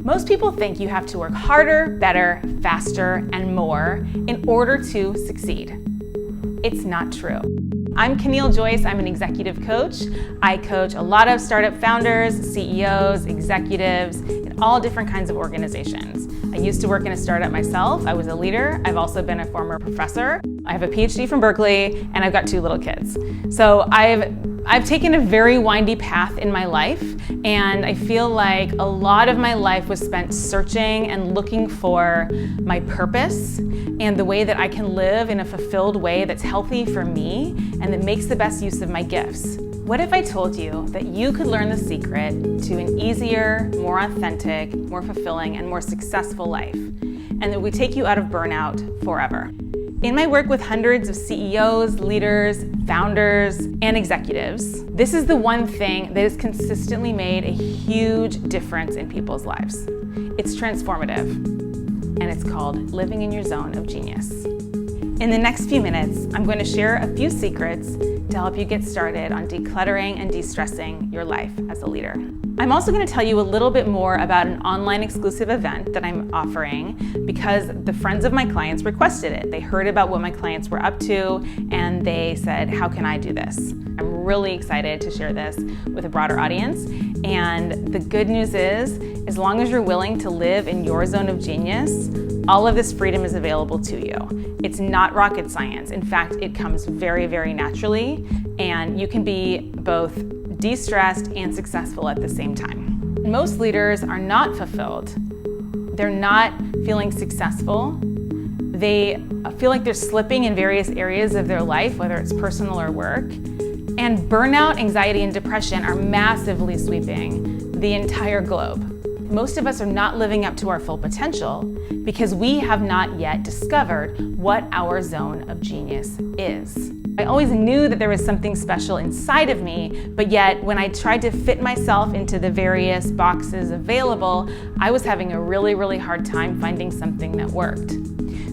Most people think you have to work harder, better, faster, and more in order to succeed. It's not true. I'm Caneel Joyce. I'm an executive coach. I coach a lot of startup founders, CEOs, executives, in all different kinds of organizations. I used to work in a startup myself. I was a leader. I've also been a former professor. I have a PhD from Berkeley, and I've got 2 little kids. So I've taken a very windy path in my life, and I feel like a lot of my life was spent searching and looking for my purpose and the way that I can live in a fulfilled way that's healthy for me and that makes the best use of my gifts. What if I told you that you could learn the secret to an easier, more authentic, more fulfilling, and more successful life, and that would take you out of burnout forever? In my work with hundreds of CEOs, leaders, founders, and executives, this is the one thing that has consistently made a huge difference in people's lives. It's transformative, and it's called living in your zone of genius. In the next few minutes, I'm going to share a few secrets to help you get started on decluttering and de-stressing your life as a leader. I'm also going to tell you a little bit more about an online exclusive event that I'm offering because the friends of my clients requested it. They heard about what my clients were up to and they said, how can I do this? I'm really excited to share this with a broader audience. And the good news is, as long as you're willing to live in your zone of genius, all of this freedom is available to you. It's not rocket science. In fact, it comes very, very naturally, and you can be both de-stressed and successful at the same time. Most leaders are not fulfilled. They're not feeling successful. They feel like they're slipping in various areas of their life, whether it's personal or work. And burnout, anxiety, and depression are massively sweeping the entire globe. Most of us are not living up to our full potential because we have not yet discovered what our zone of genius is. I always knew that there was something special inside of me, but yet when I tried to fit myself into the various boxes available, I was having a really, really hard time finding something that worked.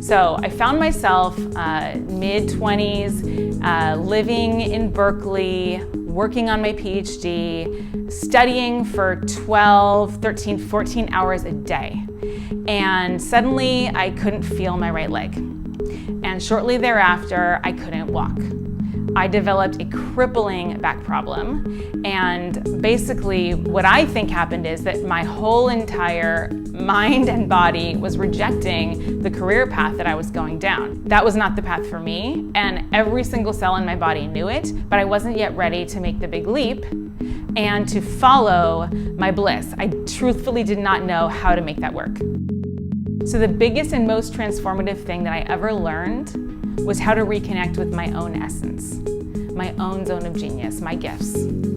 So I found myself mid-20s, living in Berkeley, working on my PhD, studying for 12, 13, 14 hours a day. And suddenly I couldn't feel my right leg. And shortly thereafter, I couldn't walk. I developed a crippling back problem. And basically what I think happened is that my whole entire mind and body was rejecting the career path that I was going down. That was not the path for me, and every single cell in my body knew it, but I wasn't yet ready to make the big leap and to follow my bliss. I truthfully did not know how to make that work. So the biggest and most transformative thing that I ever learned was how to reconnect with my own essence, my own zone of genius, my gifts.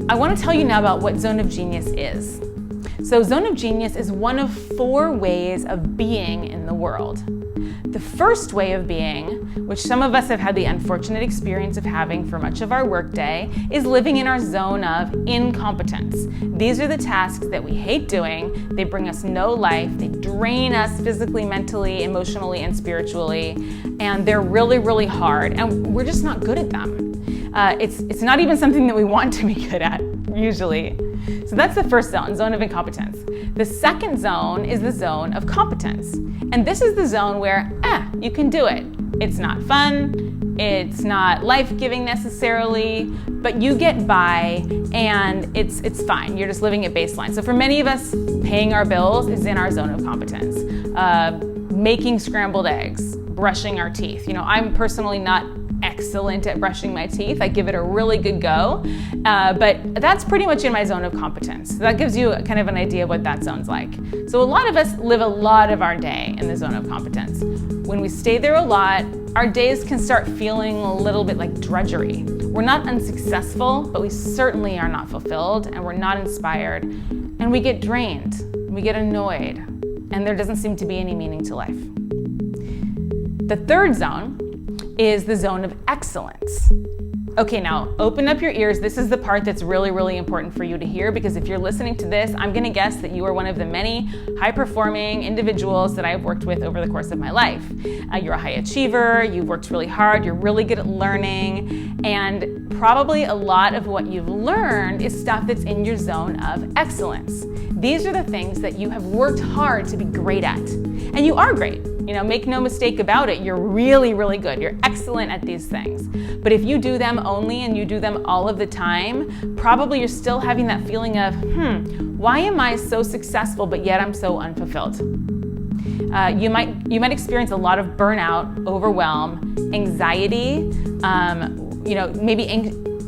I want to tell you now about what zone of genius is. So zone of genius is one of 4 ways of being in the world. The first way of being, which some of us have had the unfortunate experience of having for much of our workday, is living in our zone of incompetence. These are the tasks that we hate doing. They bring us no life. They drain us physically, mentally, emotionally, and spiritually. And they're really, really hard. And we're just not good at them. It's not even something that we want to be good at, usually. So that's the first zone of incompetence. The second zone is the zone of competence. And this is the zone where, you can do it. It's not fun, it's not life-giving necessarily, but you get by and it's fine. You're just living at baseline. So for many of us, paying our bills is in our zone of competence. Making scrambled eggs, brushing our teeth. I'm personally not excellent at brushing my teeth. I give it a really good go, but that's pretty much in my zone of competence. So that gives you kind of an idea of what that zone's like. So a lot of us live a lot of our day in the zone of competence. When we stay there a lot, our days can start feeling a little bit like drudgery. We're not unsuccessful, but we certainly are not fulfilled, and we're not inspired, and we get drained, we get annoyed, and there doesn't seem to be any meaning to life. The third zone is the zone of excellence. Okay, now open up your ears. This is the part that's really, really important for you to hear, because if you're listening to this, I'm gonna guess that you are one of the many high-performing individuals that I've worked with over the course of my life. You're a high achiever, you've worked really hard, you're really good at learning, and probably a lot of what you've learned is stuff that's in your zone of excellence. These are the things that you have worked hard to be great at, and you are great. Make no mistake about it, you're really, really good. You're excellent at these things. But if you do them only and you do them all of the time, probably you're still having that feeling of, why am I so successful, but yet I'm so unfulfilled? You might experience a lot of burnout, overwhelm, anxiety, maybe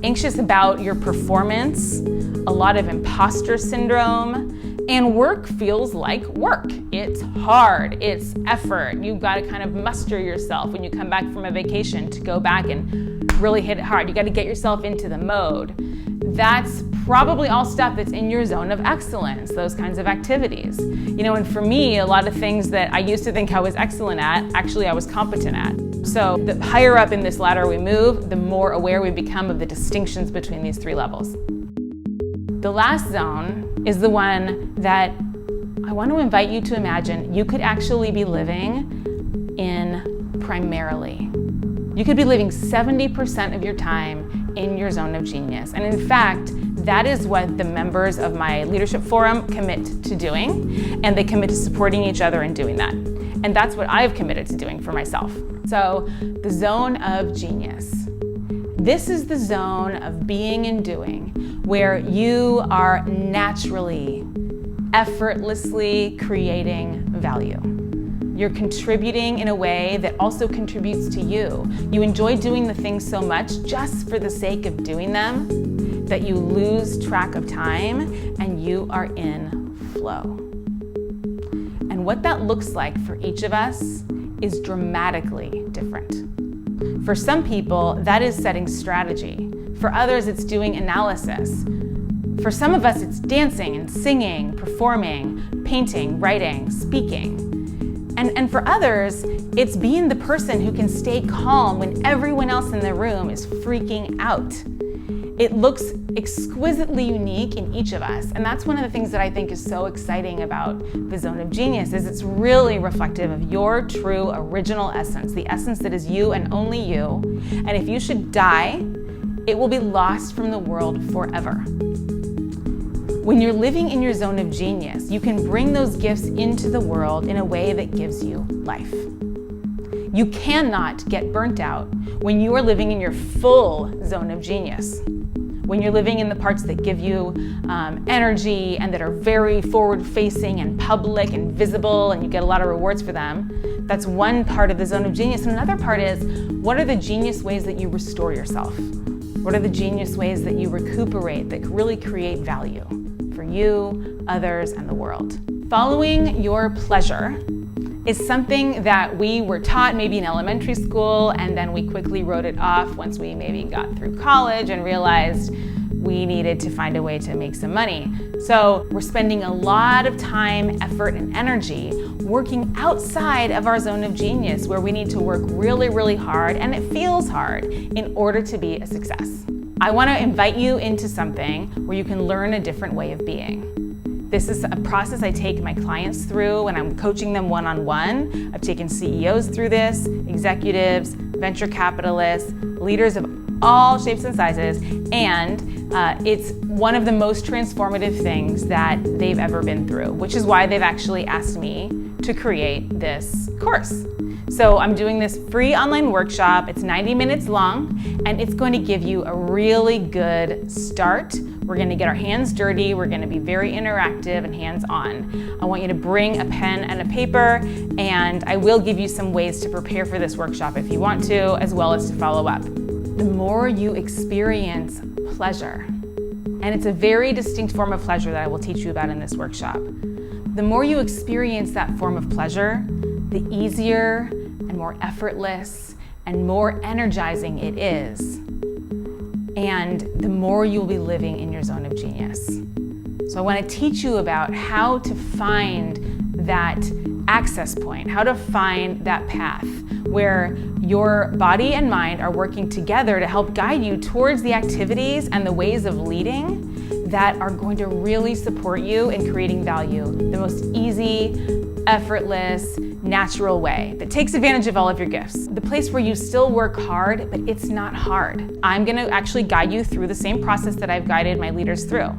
anxious about your performance, a lot of imposter syndrome. And work feels like work. It's hard, it's effort. You've got to kind of muster yourself when you come back from a vacation to go back and really hit it hard. You got to get yourself into the mode. That's probably all stuff that's in your zone of excellence, those kinds of activities. And for me, a lot of things that I used to think I was excellent at, actually I was competent at. So the higher up in this ladder we move, the more aware we become of the distinctions between these three levels. The last zone is the one that I want to invite you to imagine you could actually be living in primarily. You could be living 70% of your time in your zone of genius. And in fact, that is what the members of my leadership forum commit to doing, and they commit to supporting each other in doing that. And that's what I've committed to doing for myself. So the zone of genius. This is the zone of being and doing where you are naturally, effortlessly creating value. You're contributing in a way that also contributes to you. You enjoy doing the things so much just for the sake of doing them that you lose track of time and you are in flow. And what that looks like for each of us is dramatically different. For some people, that is setting strategy. For others, it's doing analysis. For some of us, it's dancing and singing, performing, painting, writing, speaking. And for others, it's being the person who can stay calm when everyone else in the room is freaking out. It looks exquisitely unique in each of us. And that's one of the things that I think is so exciting about the zone of genius, is it's really reflective of your true original essence, the essence that is you and only you. And if you should die, it will be lost from the world forever. When you're living in your zone of genius, you can bring those gifts into the world in a way that gives you life. You cannot get burnt out when you are living in your full zone of genius. When you're living in the parts that give you energy and that are very forward-facing and public and visible and you get a lot of rewards for them, that's one part of the zone of genius. And another part is, what are the genius ways that you restore yourself? What are the genius ways that you recuperate that really create value for you, others, and the world? Following your pleasure is something that we were taught maybe in elementary school, and then we quickly wrote it off once we maybe got through college and realized we needed to find a way to make some money. So we're spending a lot of time, effort, and energy working outside of our zone of genius, where we need to work really, really hard, and it feels hard, in order to be a success. I want to invite you into something where you can learn a different way of being. This is a process I take my clients through when I'm coaching them one-on-one. I've taken CEOs through this, executives, venture capitalists, leaders of all shapes and sizes, and it's one of the most transformative things that they've ever been through, which is why they've actually asked me to create this course. So I'm doing this free online workshop. It's 90 minutes long, and it's going to give you a really good start. We're going to get our hands dirty. We're going to be very interactive and hands-on. I want you to bring a pen and a paper, and I will give you some ways to prepare for this workshop if you want to, as well as to follow up. The more you experience pleasure, and it's a very distinct form of pleasure that I will teach you about in this workshop. The more you experience that form of pleasure, the easier and more effortless and more energizing it is. And the more you'll be living in your zone of genius. So I want to teach you about how to find that access point, how to find that path where Your body and mind are working together to help guide you towards the activities and the ways of leading that are going to really support you in creating value the most easy, effortless, natural way that takes advantage of all of your gifts. The place where you still work hard, but it's not hard. I'm gonna actually guide you through the same process that I've guided my leaders through.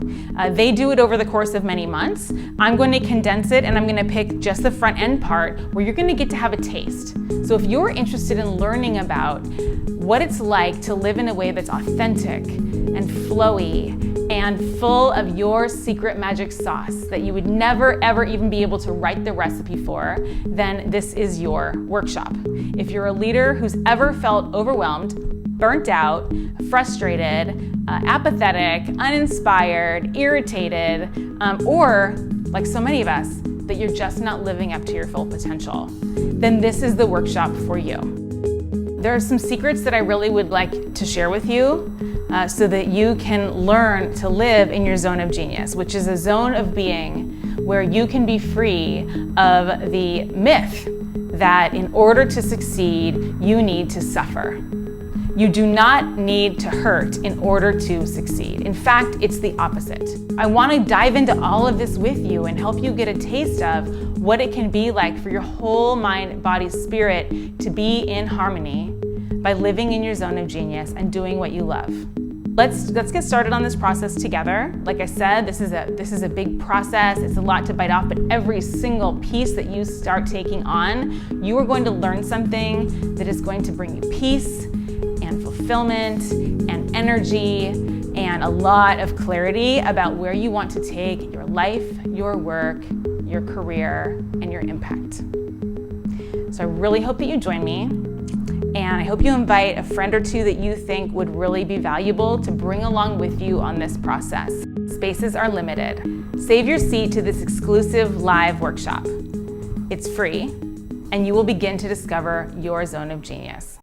They do it over the course of many months. I'm going to condense it, and I'm gonna pick just the front end part where you're gonna get to have a taste. So if you're interested in learning about what it's like to live in a way that's authentic and flowy and full of your secret magic sauce that you would never ever even be able to write the recipe for, then this is your workshop. If you're a leader who's ever felt overwhelmed, burnt out, frustrated, apathetic, uninspired, irritated, or like so many of us, that you're just not living up to your full potential, then this is the workshop for you. There are some secrets that I really would like to share with you so that you can learn to live in your zone of genius, which is a zone of being where you can be free of the myth that in order to succeed, you need to suffer. You do not need to hurt in order to succeed. In fact, it's the opposite. I want to dive into all of this with you and help you get a taste of what it can be like for your whole mind, body, spirit to be in harmony by living in your zone of genius and doing what you love. Let's get started on this process together. Like I said, this is a big process. It's a lot to bite off, but every single piece that you start taking on, you are going to learn something that is going to bring you peace and fulfillment and energy and a lot of clarity about where you want to take your life, your work, your career, and your impact. So I really hope that you join me, and I hope you invite a friend or two that you think would really be valuable to bring along with you on this process. Spaces are limited. Save your seat to this exclusive live workshop. It's free, and you will begin to discover your zone of genius.